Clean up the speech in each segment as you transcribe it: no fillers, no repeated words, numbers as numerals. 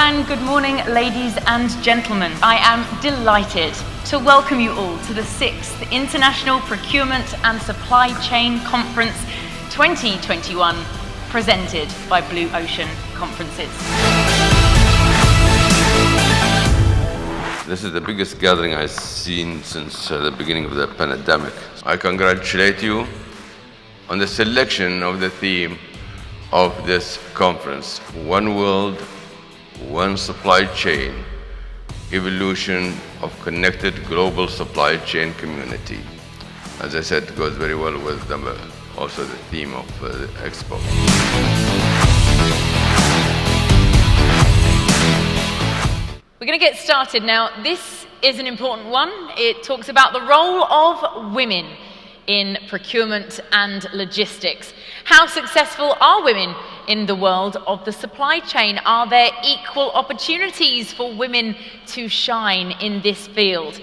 and good morning, ladies and gentlemen. I am delighted to welcome you all to the 6th International Procurement and Supply Chain Conference 2021, presented by Blue Ocean Conferences. This is the biggest gathering I've seen since the beginning of the pandemic. I congratulate you on the selection of the theme of this conference: One World, One Supply Chain, Evolution of Connected Global Supply Chain Community. As I said, it goes very well with also the theme of the Expo. We're going to get started now. This is an important one. It talks about the role of women in procurement and logistics. How successful are women in the world of the supply chain? Are there equal opportunities for women to shine in this field?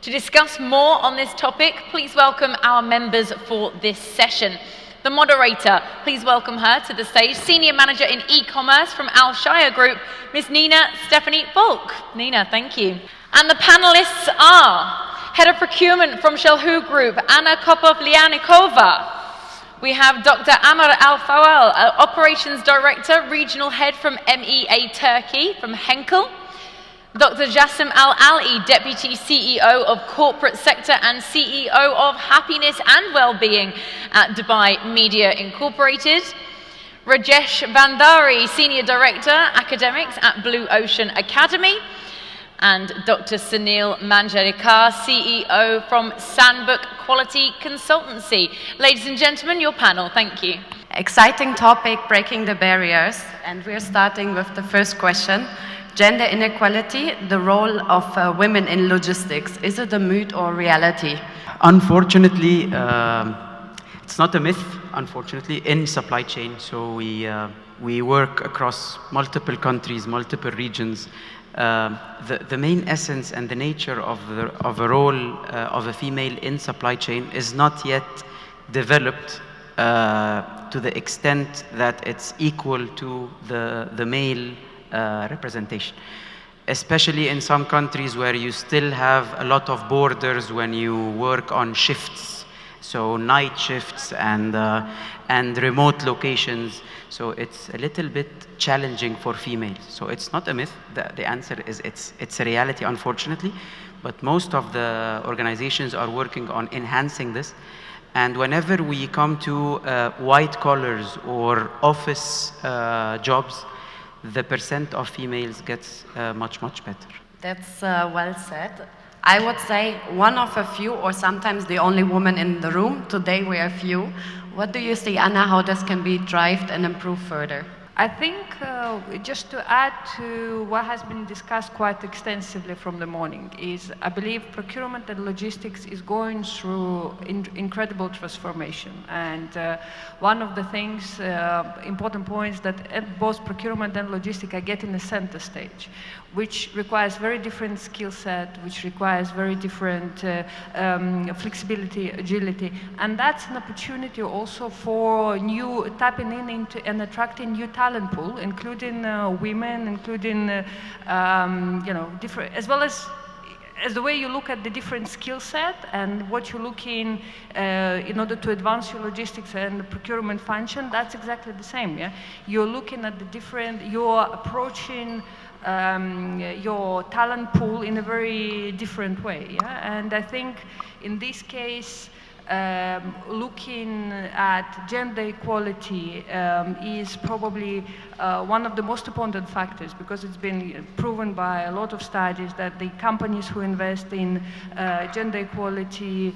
To discuss more on this topic, please welcome our members for this session. The moderator, please welcome her to the stage, Senior Manager in E-Commerce from Al Shire Group, Ms. Nina Stephanie Falk. Nina, thank you. And the panelists are Head of Procurement from Shelhu Group, Anna Konoplianikova. We have Dr. Amr El Fawal, Operations Director, Regional Head from MEA Turkey from Henkel. Dr. Jasim Al Ali, Deputy CEO of Corporate Sector and CEO of Happiness and Wellbeing at Dubai Media Incorporated. Rajesh Bhandari, Senior Director, Academics at Blue Ocean Academy. And Dr. Sunil Manjarekar, CEO from Sandbook Quality Consultancy. Ladies and gentlemen, your panel, thank you. Exciting topic, breaking the barriers. And we're starting with the first question. Gender inequality, the role of women in logistics. Is it a myth or reality? Unfortunately, it's not a myth, unfortunately, in supply chain. So we work across multiple countries, multiple regions. The main essence and the nature of a role of a female in supply chain is not yet developed to the extent that it's equal to the male representation, especially in some countries where you still have a lot of borders when you work on shifts, so night shifts and remote locations. So it's a little bit challenging for females. So it's not a myth. The answer is it's a reality, unfortunately. But most of the organizations are working on enhancing this. And whenever we come to white collars or office jobs, the percent of females gets much, much better. That's well said. I would say one of a few, or sometimes the only woman in the room. Today we are few. What do you see, Anna, how this can be driven and improved further? I think just to add to what has been discussed quite extensively from the morning is I believe procurement and logistics is going through incredible transformation. And one of the things, important points that both procurement and logistics are getting the center stage, which requires very different skill set, which requires very different flexibility, agility. And that's an opportunity also for tapping into and attracting new talent pool, including women, including, different, as well as the way you look at the different skill set and what you're looking in order to advance your logistics and procurement function, that's exactly the same, yeah? You're looking at the different, you're approaching your talent pool in a very different way, yeah? And I think in this case, looking at gender equality is probably one of the most important factors, because it's been proven by a lot of studies that the companies who invest in gender equality,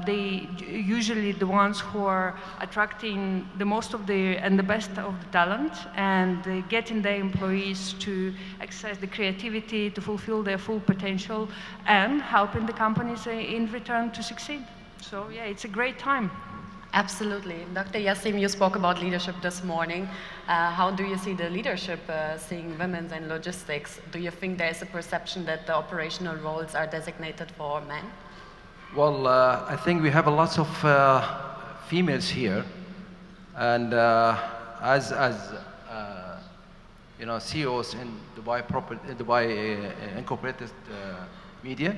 they usually the ones who are attracting the most of the and the best of the talent, and getting their employees to access the creativity, to fulfill their full potential, and helping the companies in return to succeed. So yeah, it's a great time. Absolutely. Dr. Jasim, you spoke about leadership this morning. How do you see the leadership seeing women in logistics? Do you think there is a perception that the operational roles are designated for men? Well, I think we have a lot of females here, and as CEOs in Dubai Incorporated Media,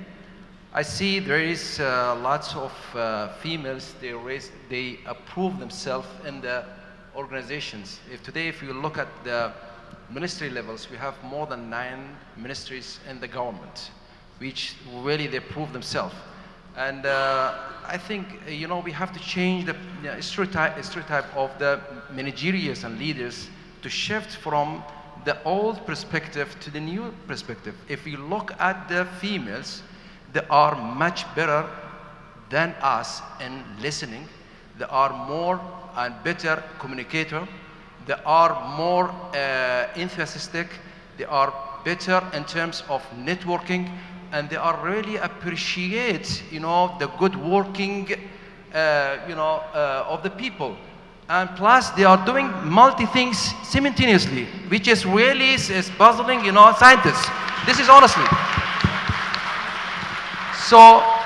I see there is lots of females. They approve themselves in the organizations. If you look at the ministry levels, we have more than 9 ministries in the government, which really they prove themselves. And I think we have to change the stereotype of the managerials and leaders to shift from the old perspective to the new perspective. If you look at the females, they are much better than us in listening. They are more and better communicator. They are more enthusiastic. They are better in terms of networking, and they are really appreciate the good working of the people. And plus they are doing multi things simultaneously, which is really is puzzling scientists. This is honestly. So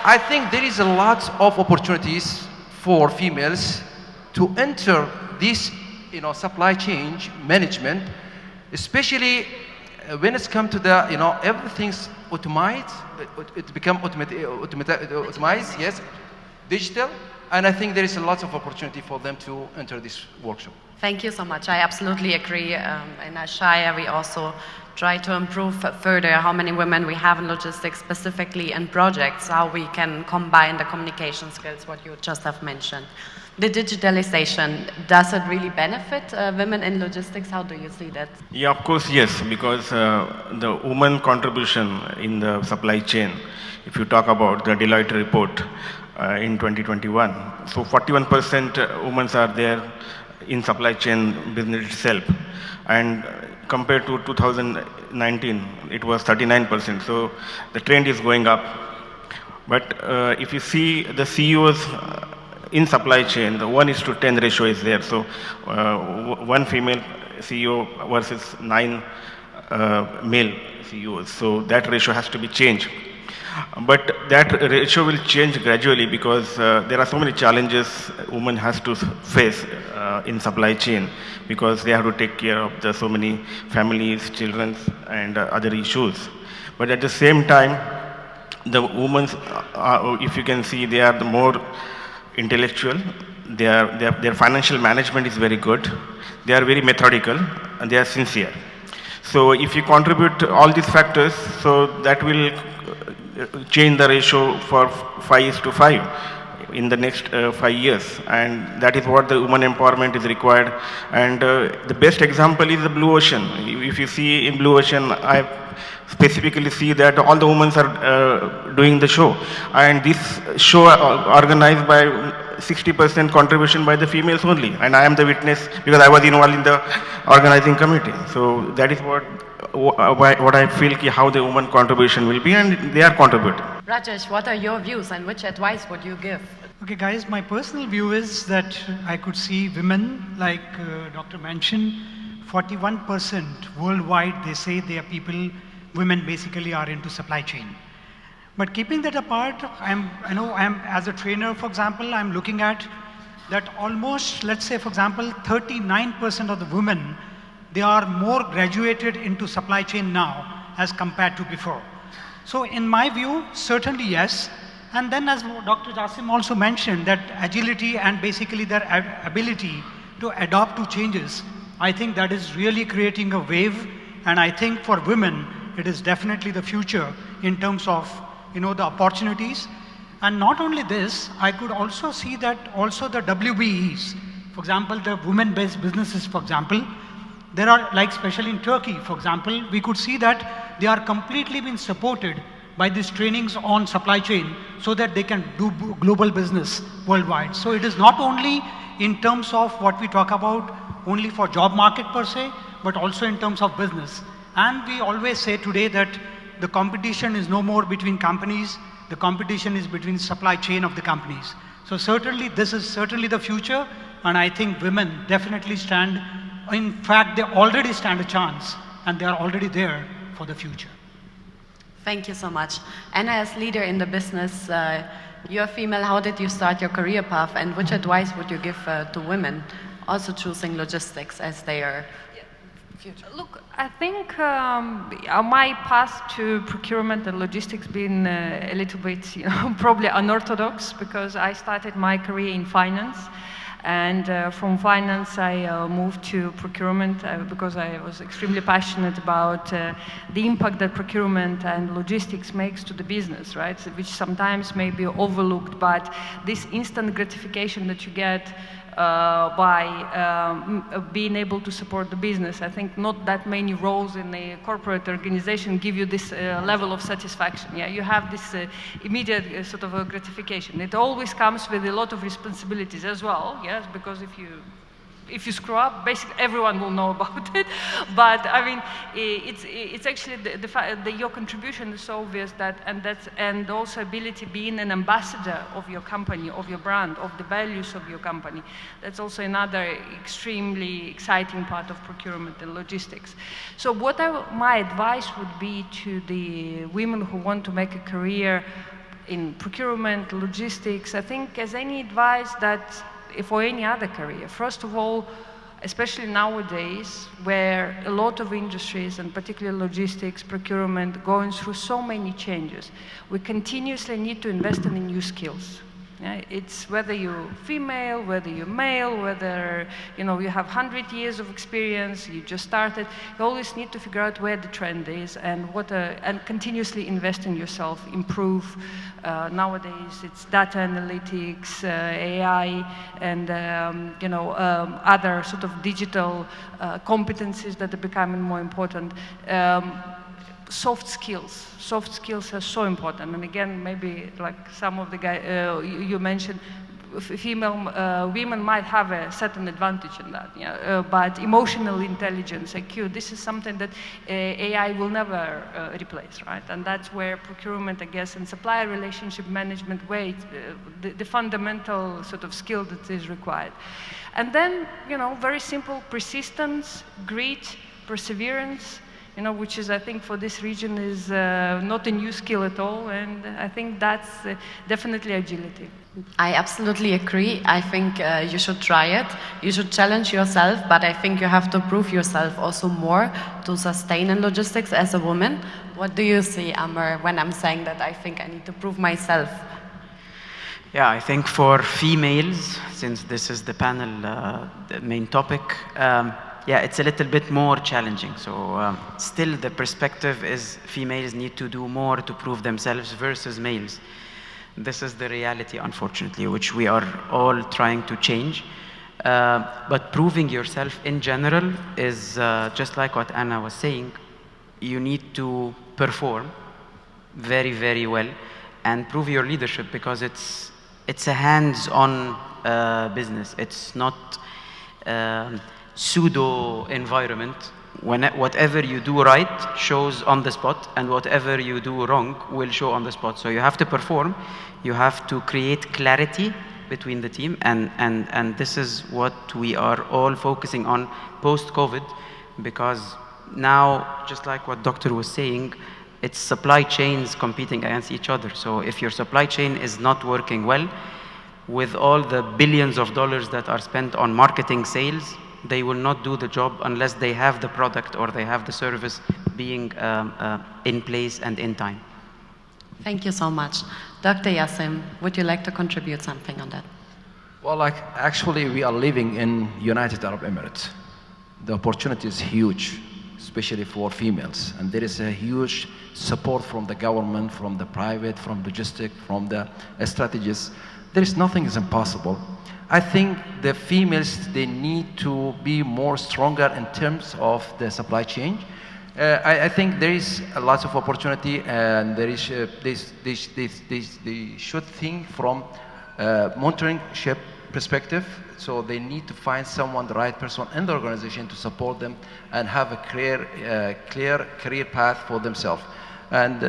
I think there is a lot of opportunities for females to enter this supply chain management, especially when it's come to the everything's automized, it become automized, yes, digital, and I think there is a lot of opportunity for them to enter this workshop. Thank you so much. I absolutely agree. In Ashaya, we also try to improve further how many women we have in logistics, specifically in projects, how we can combine the communication skills, what you just have mentioned. The digitalization, does it really benefit women in logistics? How do you see that? Yeah, of course, yes, because the woman contribution in the supply chain, if you talk about the Deloitte report in 2021, so 41% women are there in supply chain business itself, and compared to 2019, it was 39%. So the trend is going up. But if you see the CEOs in supply chain, the 1:10 ratio is there. So one female CEO versus 9 male CEOs. So that ratio has to be changed. But that ratio will change gradually because there are so many challenges women has to face in supply chain, because they have to take care of so many families, children, and other issues. But at the same time, the women, if you can see, they are the more intellectual. Their financial management is very good. They are very methodical, and they are sincere. So if you contribute all these factors, so that will change the ratio for 5:5 in the next 5 years, and that is what the women empowerment is required. And the best example is the Blue Ocean. If you see in Blue Ocean, I specifically see that all the women are doing the show, and this show organized by 60% contribution by the females only, and I am the witness because I was involved in the organizing committee. So that is what I feel how the woman contribution will be, and they are contributing. Rajesh, what are your views and which advice would you give? Okay guys, my personal view is that I could see women, like Dr. mentioned, 41% worldwide, they say they are people, women basically are into supply chain. But keeping that apart, I'm as a trainer, for example, I'm looking at that almost, let's say, for example, 39% of the women, they are more graduated into supply chain now as compared to before. So in my view, certainly yes. And then as Dr. Jasim also mentioned, that agility and basically their ability to adapt to changes, I think that is really creating a wave. And I think for women, it is definitely the future in terms of the opportunities. And not only this, I could also see that also the WBEs, for example, the women-based businesses, for example, there are, like especially in Turkey, for example, we could see that they are completely being supported by these trainings on supply chain so that they can do global business worldwide. So it is not only in terms of what we talk about only for job market per se, but also in terms of business. And we always say today that the competition is no more between companies, the competition is between supply chain of the companies. So certainly this is certainly the future, and I think women definitely stand, in fact they already stand a chance, and they are already there for the future. Thank you so much. And as leader in the business, you're female, how did you start your career path, and which advice would you give to women also choosing logistics as their future? Look, I think my path to procurement and logistics been a little bit, probably unorthodox, because I started my career in finance. And from finance, I moved to procurement because I was extremely passionate about the impact that procurement and logistics makes to the business, right? So, which sometimes may be overlooked, but this instant gratification that you get by being able to support the business. I think not that many roles in a corporate organization give you this level of satisfaction. Yeah, you have this immediate sort of a gratification. It always comes with a lot of responsibilities as well, yes, because if you screw up, basically everyone will know about it. But I mean, it's actually your contribution is so obvious that, and also ability being an ambassador of your company, of your brand, of the values of your company. That's also another extremely exciting part of procurement and logistics. So what my advice would be to the women who want to make a career in procurement, logistics, I think as any advice that for any other career. First of all, especially nowadays, where a lot of industries, and particularly logistics, procurement, going through so many changes, we continuously need to invest in new skills. Yeah, it's whether you're female, whether you're male, whether you have 100 years of experience, you just started. You always need to figure out where the trend is and and continuously invest in yourself, improve. Nowadays, it's data analytics, AI, and other sort of digital competencies that are becoming more important. Soft skills are so important, and again, maybe like some of the guys you mentioned, women might have a certain advantage in that, yeah. But emotional intelligence, IQ, this is something that AI will never replace, right? And that's where procurement, I guess, and supplier relationship management, the fundamental sort of skill that is required. And then, very simple: persistence, grit, perseverance. Which is, I think, for this region is not a new skill at all, and I think that's definitely agility. I absolutely agree. I think you should try it. You should challenge yourself, but I think you have to prove yourself also more to sustain in logistics as a woman. What do you see, Amr, when I'm saying that I think I need to prove myself? Yeah, I think for females, since this is the panel, the main topic, yeah, it's a little bit more challenging. So still the perspective is females need to do more to prove themselves versus males. This is the reality, unfortunately, which we are all trying to change. But proving yourself in general is just like what Anna was saying. You need to perform very, very well and prove your leadership, because it's a hands-on business. It's not pseudo environment. Whatever you do right shows on the spot, and whatever you do wrong will show on the spot. So you have to perform, you have to create clarity between the team, and this is what we are all focusing on post-COVID, because now, just like what Doctor was saying, it's supply chains competing against each other. So if your supply chain is not working well, with all the billions of dollars that are spent on marketing, sales, they will not do the job unless they have the product or they have the service being in place and in time. Thank you so much. Dr. Jasim, would you like to contribute something on that? Well, actually, we are living in United Arab Emirates. The opportunity is huge, especially for females. And there is a huge support from the government, from the private, from logistics, from the strategists. There is nothing is impossible. I think the females, they need to be more stronger in terms of the supply chain. I think there is a lot of opportunity, and there is they should think from mentorship perspective. So they need to find someone, the right person in the organization, to support them and have a clear career path for themselves. And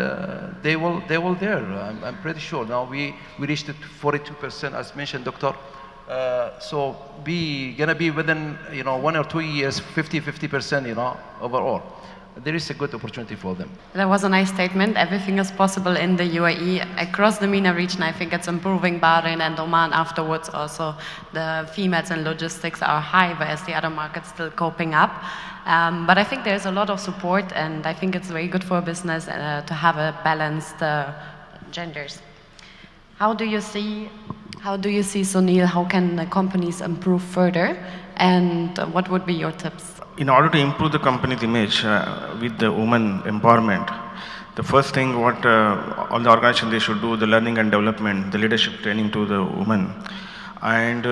they will there. I'm pretty sure. Now we reached 42%, as mentioned, Doctor. So gonna be within 1 or 2 years 50%, overall. there is a good opportunity for them. That was a nice statement. Everything is possible in the UAE. Across the MENA region, I think it's improving. Bahrain and Oman afterwards also. The females in logistics are high, whereas the other markets still coping up. But I think there's a lot of support, and I think it's very good for business to have a balanced genders. How do you see, Sunil, how can the companies improve further, and what would be your tips? In order to improve the company's image with the women empowerment, the first thing what all the organizations they should do, the learning and development, the leadership training to the women, and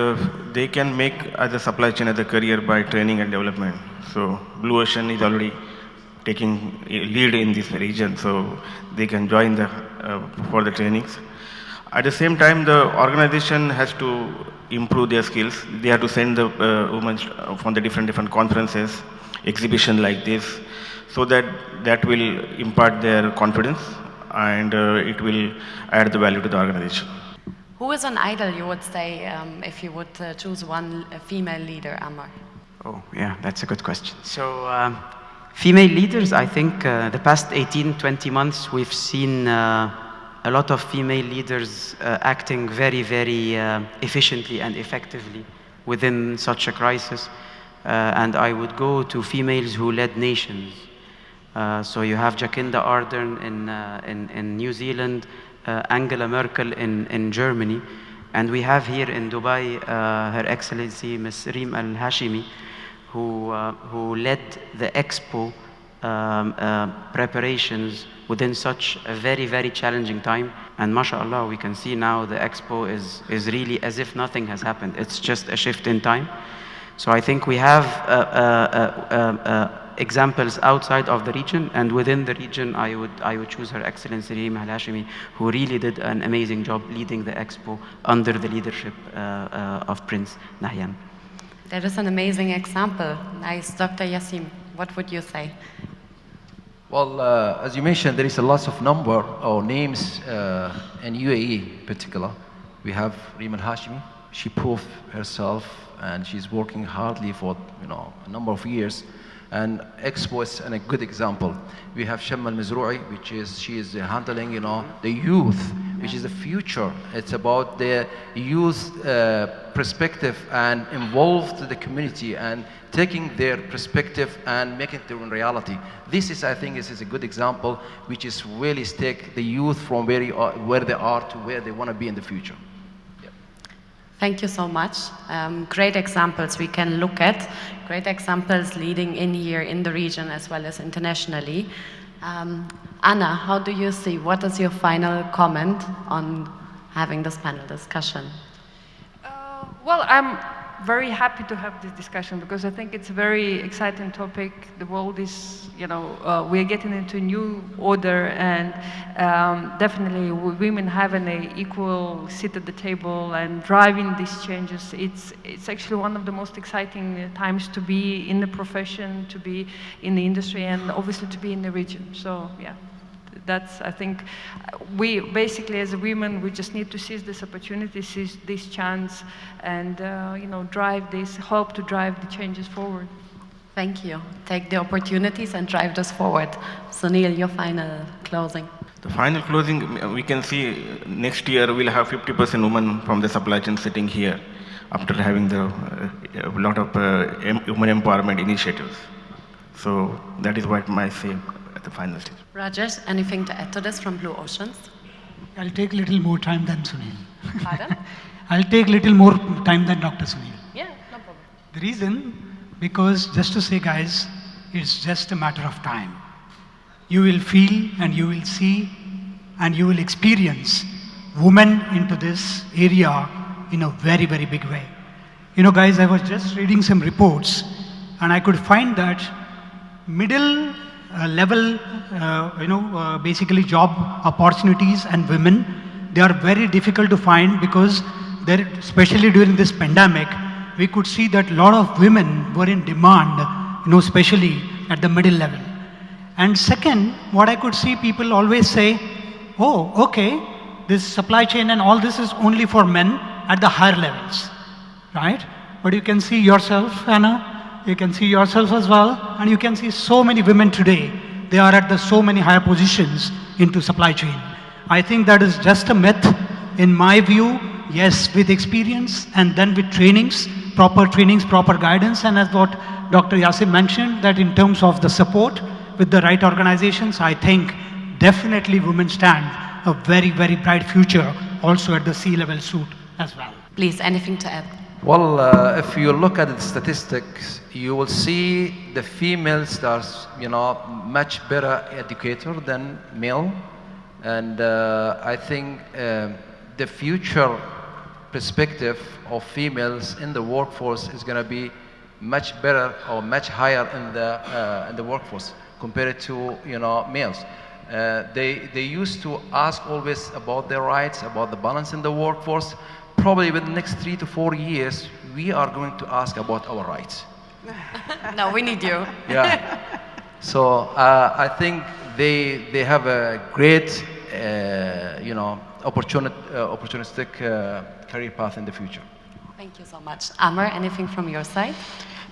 they can make as a supply chain as a career by training and development. So Blue Ocean is already taking a lead in this region, so they can join the for the trainings. At the same time, the organization has to improve their skills. They have to send the women from the different conferences, exhibition like this, so that will impart their confidence, and it will add the value to the organization. Who is an idol, you would say, if you would choose one female leader, Amr? Oh, yeah, that's a good question. So, female leaders, I think the past 18, 20 months, we've seen a lot of female leaders acting very, very efficiently and effectively within such a crisis. And I would go to females who led nations. So you have Jacinda Ardern in New Zealand, Angela Merkel in Germany, and we have here in Dubai Her Excellency Ms. Reem Al Hashimi, who led the Expo preparations within such a very, very challenging time. And mashallah, we can see now the Expo is really as if nothing has happened. It's just a shift in time. So I think we have examples outside of the region, and within the region, I would choose Her Excellency Reem Al Hashimi, who really did an amazing job leading the Expo under the leadership of Prince Nahyan. That is an amazing example. Nice. Dr. Jasim, what would you say? Well, as you mentioned, there is a lot of number or names in UAE in particular. We have Reem Al Hashimi. She proved herself, and she's working hardly for a number of years. And Expo is a good example. We have Shamma Al-Mizroui, she is handling the youth, which is the future. It's about the youth perspective and involved the community and taking their perspective and making it in reality. This is, I think, is a good example, which is really take the youth from where they are to where they want to be in the future. Thank you so much. Great examples we can look at. Great examples leading in here in the region as well as internationally. Anna, how do you see? What is your final comment on having this panel discussion? Well, I'm very happy to have this discussion because I think it's a very exciting topic. The world is, we are getting into a new order, and definitely women having an equal seat at the table and driving these changes. It's actually one of the most exciting times to be in the profession, to be in the industry, and obviously to be in the region. So yeah. That's, I think, we basically as women, we just need to seize this opportunity, seize this chance, and help to drive the changes forward. Thank you. Take the opportunities and drive this forward. Sunil, your final closing. The final closing, we can see next year we'll have 50% women from the supply chain sitting here after having a lot of women empowerment initiatives. So that is what I say at the final stage. Rajesh, anything to add to this from Blue Oceans? I'll take a little more time than Sunil. Pardon? I'll take a little more time than Dr. Sunil. Yeah, no problem. The reason, because just to say, guys, it's just a matter of time. You will feel and you will see and you will experience women into this area in a very, very big way. Guys, I was just reading some reports and I could find that middle level, basically job opportunities and women, they are very difficult to find because especially during this pandemic, we could see that a lot of women were in demand, especially at the middle level. And second, what I could see people always say, oh, okay, this supply chain and all this is only for men at the higher levels, right? But you can see yourself, Anna, You can see yourself as well, and you can see so many women today. They are at so many higher positions into supply chain. I think that is just a myth. In my view, yes, with experience and then with trainings, proper guidance, and as what Dr. Jasim mentioned, that in terms of the support with the right organizations, I think definitely women stand a very, very bright future also at the C-level suit as well. Please, anything to add? Well, if you look at the statistics, you will see the females that are, much better educator than male, and I think the future perspective of females in the workforce is going to be much better or much higher in the workforce compared to males. They used to ask always about their rights, about the balance in the workforce. Probably within the next 3 to 4 years, we are going to ask about our rights. No, we need you. Yeah. So I think they have a great, opportunistic career path in the future. Thank you so much. Amr, anything from your side?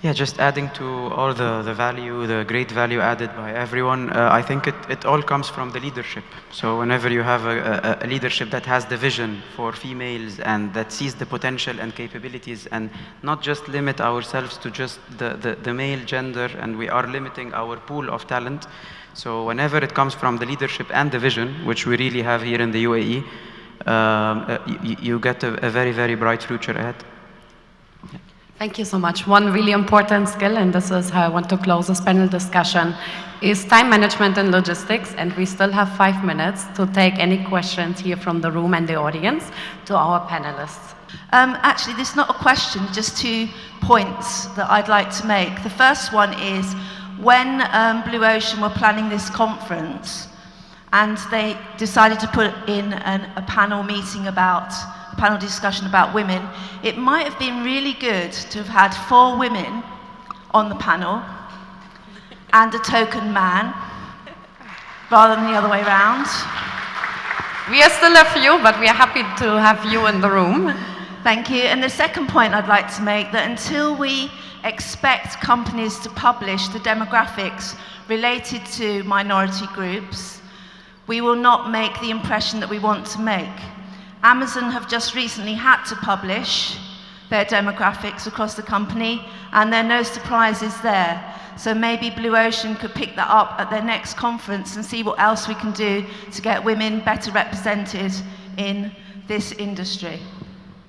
Yeah, just adding to all the value, the great value added by everyone, I think it all comes from the leadership. So whenever you have a leadership that has the vision for females and that sees the potential and capabilities, and not just limit ourselves to just the male gender, and we are limiting our pool of talent. So whenever it comes from the leadership and the vision, which we really have here in the UAE, you get a very, very bright future ahead. Thank you so much. One really important skill, and this is how I want to close this panel discussion, is time management and logistics. And we still have 5 minutes to take any questions here from the room and the audience to our panelists. Actually, this is not a question, just 2 points that I'd like to make. The first one is, when Blue Ocean were planning this conference, and they decided to put in a panel meeting panel discussion about women, it might have been really good to have had 4 women on the panel and a token man, rather than the other way around. We are still a few, but we are happy to have you in the room. Thank you. And the second point I'd like to make, that until we expect companies to publish the demographics related to minority groups, we will not make the impression that we want to make. Amazon have just recently had to publish their demographics across the company, and there are no surprises there. So maybe Blue Ocean could pick that up at their next conference and see what else we can do to get women better represented in this industry.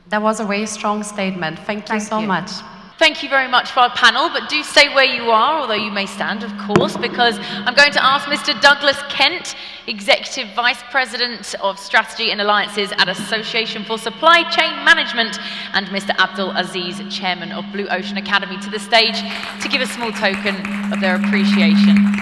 That was a very strong statement. Thank you so much. Thank you very much for our panel, but do stay where you are, although you may stand, of course, because I'm going to ask Mr. Douglas Kent, Executive Vice President of Strategy and Alliances at Association for Supply Chain Management, and Mr. Abdul Aziz, Chairman of Blue Ocean Academy, to the stage to give a small token of their appreciation.